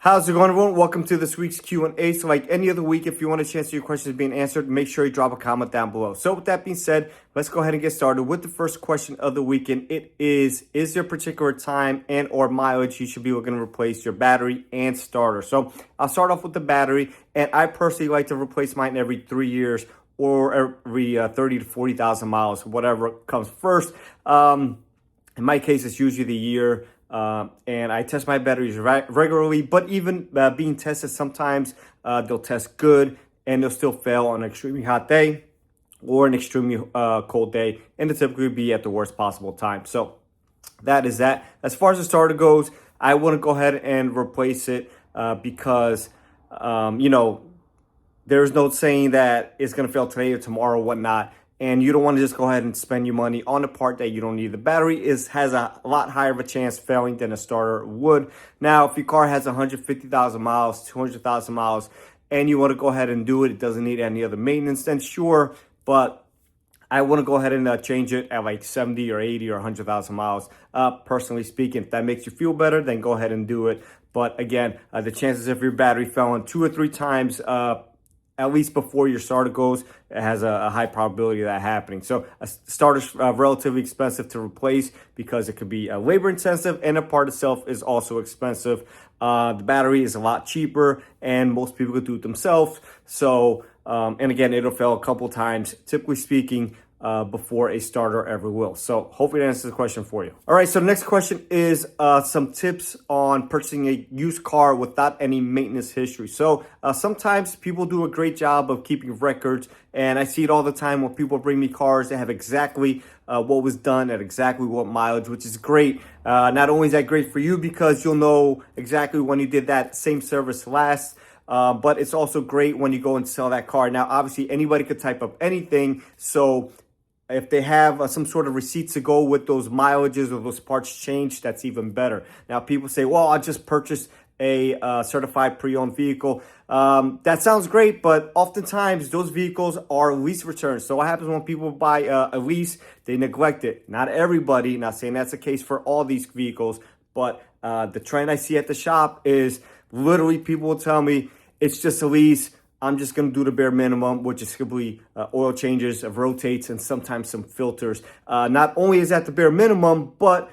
How's it going, everyone? Welcome to this week's Q&A. So like any other week, if you want a chance to your questions being answered, make sure you drop a comment down below. So with that being said, let's go ahead and get started with the first question of the week. And it is there a particular time and or mileage you should be looking to replace your battery and starter? So I'll start off with the battery. And I personally like to replace mine every 3 years or every 30 to 40,000 miles, whatever comes first. In my case, it's usually the year. And I test my batteries regularly, but even being tested, sometimes they'll test good and they'll still fail on an extremely hot day or an extremely cold day, and it'll typically be at the worst possible time. So that is that. As far as the starter goes, I wouldn't go ahead and replace it because, there's no saying that it's going to fail today or tomorrow or whatnot. And you don't want to just go ahead and spend your money on a part that you don't need. The battery has a lot higher of a chance failing than a starter would. Now, if your car has 150,000 miles, 200,000 miles, and you want to go ahead and do it, it doesn't need any other maintenance, then sure. But I want to go ahead and change it at like 70 or 80 or 100,000 miles. Personally speaking, if that makes you feel better, then go ahead and do it. But again, the chances of your battery failing 2 or 3 times at least before your starter goes, it has a high probability of that happening. So a starter's relatively expensive to replace because it could be labor intensive, and the part itself is also expensive. The battery is a lot cheaper and most people could do it themselves. So, and again, it'll fail a couple times, typically speaking, before a starter ever will. So hopefully that answers the question for you. All right, so the next question is some tips on purchasing a used car without any maintenance history. So sometimes people do a great job of keeping records, and I see it all the time when people bring me cars. They have exactly what was done at exactly what mileage, which is great. Not only is that great for you because you'll know exactly when you did that same service last, but it's also great when you go and sell that car. Now, obviously, anybody could type up anything, so if they have some sort of receipts to go with those mileages or those parts changed, that's even better. Now, people say, well, I just purchased a certified pre-owned vehicle. That sounds great, but oftentimes those vehicles are lease returns. So what happens when people buy a lease? They neglect it. Not everybody, not saying that's the case for all these vehicles, but the trend I see at the shop is literally people will tell me, it's just a lease. I'm just going to do the bare minimum, which is simply oil changes, rotates, and sometimes some filters. Not only is that the bare minimum, but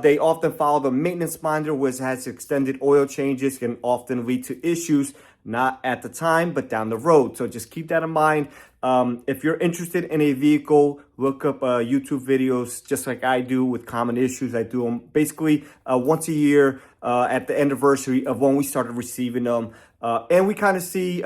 they often follow the maintenance binder, which has extended oil changes, can often lead to issues, not at the time, but down the road. So just keep that in mind. If you're interested in a vehicle, look up YouTube videos just like I do with common issues. I do them basically once a year at the anniversary of when we started receiving them. And we kind of see,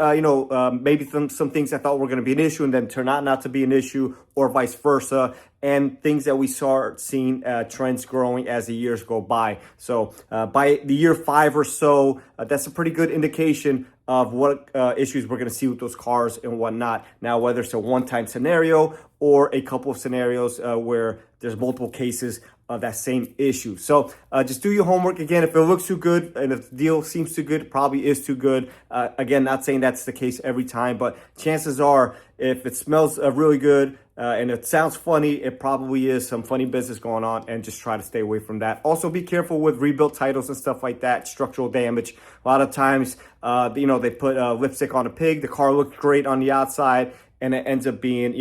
maybe some things I thought were going to be an issue and then turn out not to be an issue, or vice versa. And things that we start seeing trends growing as the years go by. So by the year 5 or so, that's a pretty good indication of what issues we're going to see with those cars and whatnot. Now, whether it's a one-time scenario or a couple of scenarios where there's multiple cases of that same issue. So just do your homework. Again, if it looks too good and if the deal seems too good, it probably is too good. Again, not saying that's the case every time, but chances are if it smells really good and it sounds funny, it probably is some funny business going on, and just try to stay away from that. Also, be careful with rebuilt titles and stuff like that, structural damage. A lot of times, they put lipstick on a pig. The car looks great on the outside, and it ends up being,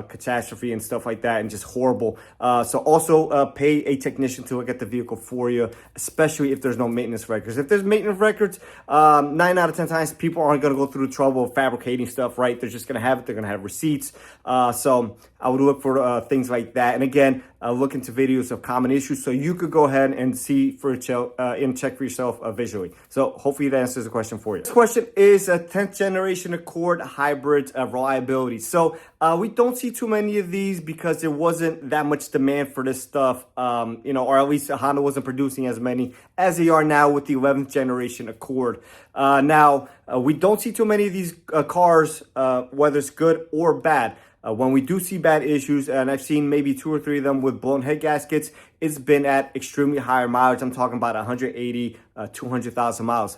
catastrophe and stuff like that, and just horrible. So also pay a technician to look at the vehicle for you, especially if there's no maintenance records. If there's maintenance records, 9 out of 10 times, people aren't going to go through the trouble of fabricating stuff, right? They're just going to have it. They're going to have receipts. So I would look for things like that. And again, look into videos of common issues so you could go ahead and see for and check for yourself visually. So hopefully that answers the question for you. This question is a 10th generation Accord hybrid reliability. So we don't see too many of these because there wasn't that much demand for this stuff, or at least Honda wasn't producing as many as they are now with the 11th generation Accord. Now, we don't see too many of these cars, whether it's good or bad. When we do see bad issues, and I've seen maybe 2 or 3 of them with blown head gaskets, it's been at extremely higher mileage. I'm talking about 180, 200,000 miles.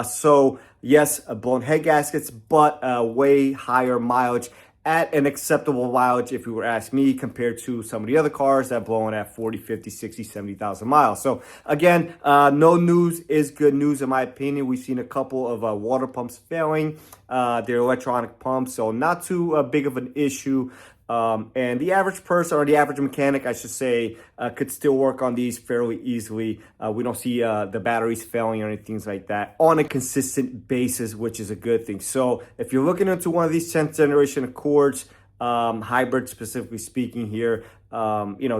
So yes, blown head gaskets, but way higher mileage. at an acceptable mileage, if you were to ask me, compared to some of the other cars that blow in at 40, 50, 60, 70,000 miles. So again, no news is good news in my opinion. We've seen a couple of water pumps failing, their electronic pumps, so not too big of an issue. And the average person, or the average mechanic, I should say, could still work on these fairly easily. We don't see the batteries failing or anything like that on a consistent basis, which is a good thing. So if you're looking into one of these 10th generation Accords, hybrid specifically speaking here,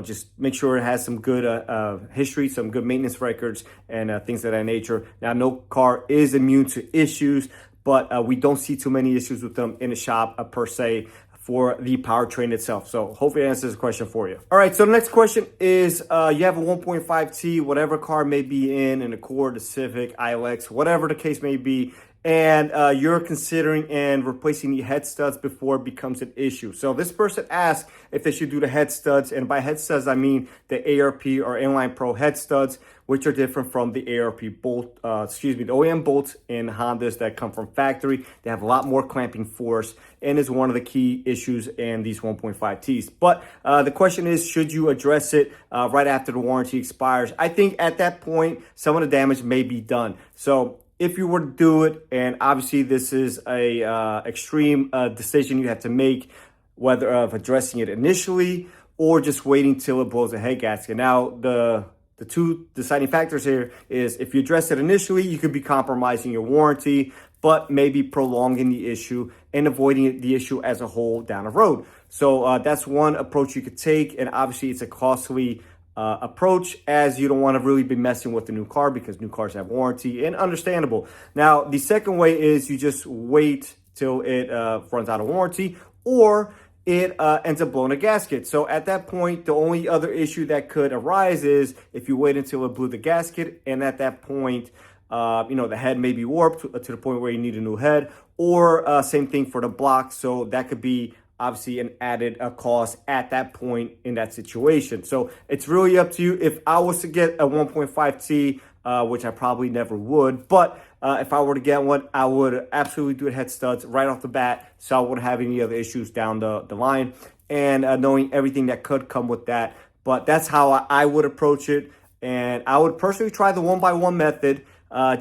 just make sure it has some good history, some good maintenance records, and things of that nature. Now, no car is immune to issues, but we don't see too many issues with them in the shop per se, for the powertrain itself. So hopefully that answers the question for you. All right, so the next question is, you have a 1.5T, whatever car may be in, an Accord, a Civic, ILX, whatever the case may be, and you're considering and replacing the head studs before it becomes an issue. So this person asked if they should do the head studs, and by head studs I mean the ARP or Inline Pro head studs, which are different from the ARP bolt, the OEM bolts in Hondas that come from factory. They have a lot more clamping force and is one of the key issues in these 1.5Ts. But the question is, should you address it right after the warranty expires? I think at that point, some of the damage may be done. So if you were to do it, and obviously this is a extreme decision you have to make, whether of addressing it initially or just waiting till it blows a head gasket. Now, the two deciding factors here is, if you address it initially, you could be compromising your warranty, but maybe prolonging the issue and avoiding the issue as a whole down the road. So that's one approach you could take, and obviously it's a costly approach, as you don't want to really be messing with the new car because new cars have warranty, and understandable. Now, the second way is you just wait till it runs out of warranty, or it ends up blowing a gasket. So at that point, the only other issue that could arise is if you wait until it blew the gasket, and at that point, the head may be warped to the point where you need a new head, or same thing for the block. So that could be obviously an added cost at that point in that situation. So it's really up to you. If I was to get a 1.5T, which I probably never would, but if I were to get one, I would absolutely do head studs right off the bat, so I wouldn't have any other issues down the line, and knowing everything that could come with that. But that's how I would approach it, and I would personally try the 1x1 method.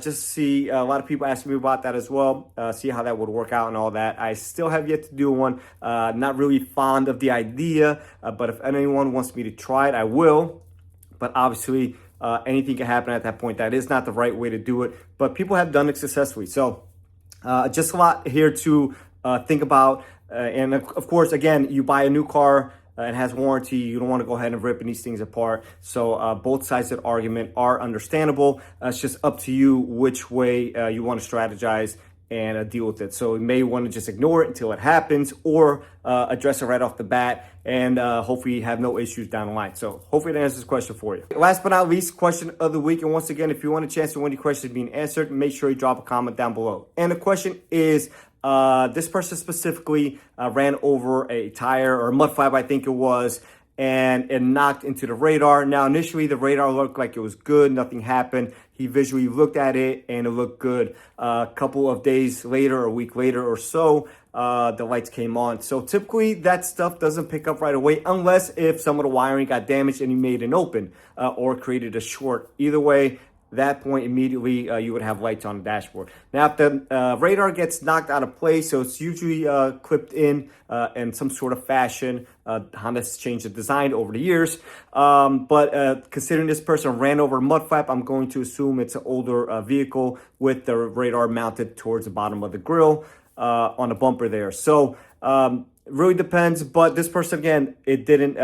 Just see, a lot of people ask me about that as well, see how that would work out and all that. I still have yet to do one, not really fond of the idea, but if anyone wants me to try it, I will. But obviously, anything can happen at that point. That is not the right way to do it, but people have done it successfully. So just a lot here to think about. And of course, again, you buy a new car, it has warranty. You don't want to go ahead and ripping these things apart. So both sides of the argument are understandable. It's just up to you which way you want to strategize and deal with it. So you may want to just ignore it until it happens, or address it right off the bat, and hopefully have no issues down the line. So hopefully that answers this question for you. Last but not least, question of the week. And once again, if you want a chance to win your questions being answered, make sure you drop a comment down below. And the question is, this person specifically ran over a tire or a mud flap, I think it was, and it knocked into the radar. Now, initially, the radar looked like it was good. Nothing happened. He visually looked at it, and it looked good. A couple of days later, a week later or so, the lights came on. So typically, that stuff doesn't pick up right away, unless if some of the wiring got damaged and you made an open or created a short. Either way, that point immediately you would have lights on the dashboard. Now, if the radar gets knocked out of place, so it's usually clipped in some sort of fashion. Honda's changed the design over the years, but considering this person ran over a mud flap, I'm going to assume it's an older vehicle with the radar mounted towards the bottom of the grille on the bumper there. So really depends, but this person, again, it didn't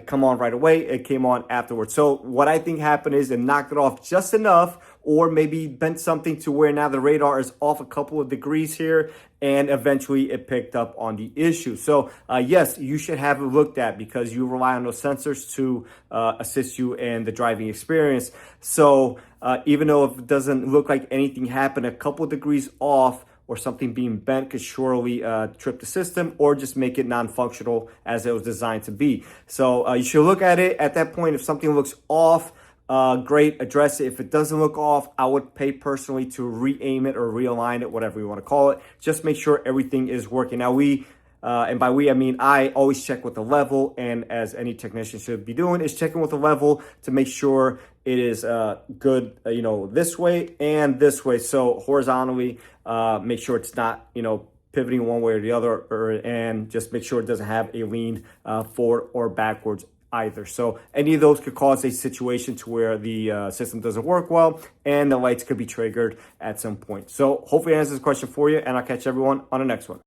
come on right away. It came on afterwards. So what I think happened is it knocked it off just enough, or maybe bent something to where now the radar is off a couple of degrees here, and eventually it picked up on the issue. So yes, you should have it looked at, because you rely on those sensors to assist you in the driving experience. So even though if it doesn't look like anything happened, a couple of degrees off or something being bent could surely trip the system, or just make it non-functional as it was designed to be. So you should look at it at that point. If something looks off, great, address it. If it doesn't look off, I would pay personally to re-aim it or realign it, whatever you want to call it. Just make sure everything is working. Now, we And by we, I mean I always check with the level, and as any technician should be doing, is checking with the level to make sure it is good, this way and this way. So horizontally, make sure it's not, pivoting one way or the other, and just make sure it doesn't have a lean forward or backwards either. So any of those could cause a situation to where the system doesn't work well and the lights could be triggered at some point. So hopefully I answered this question for you, and I'll catch everyone on the next one.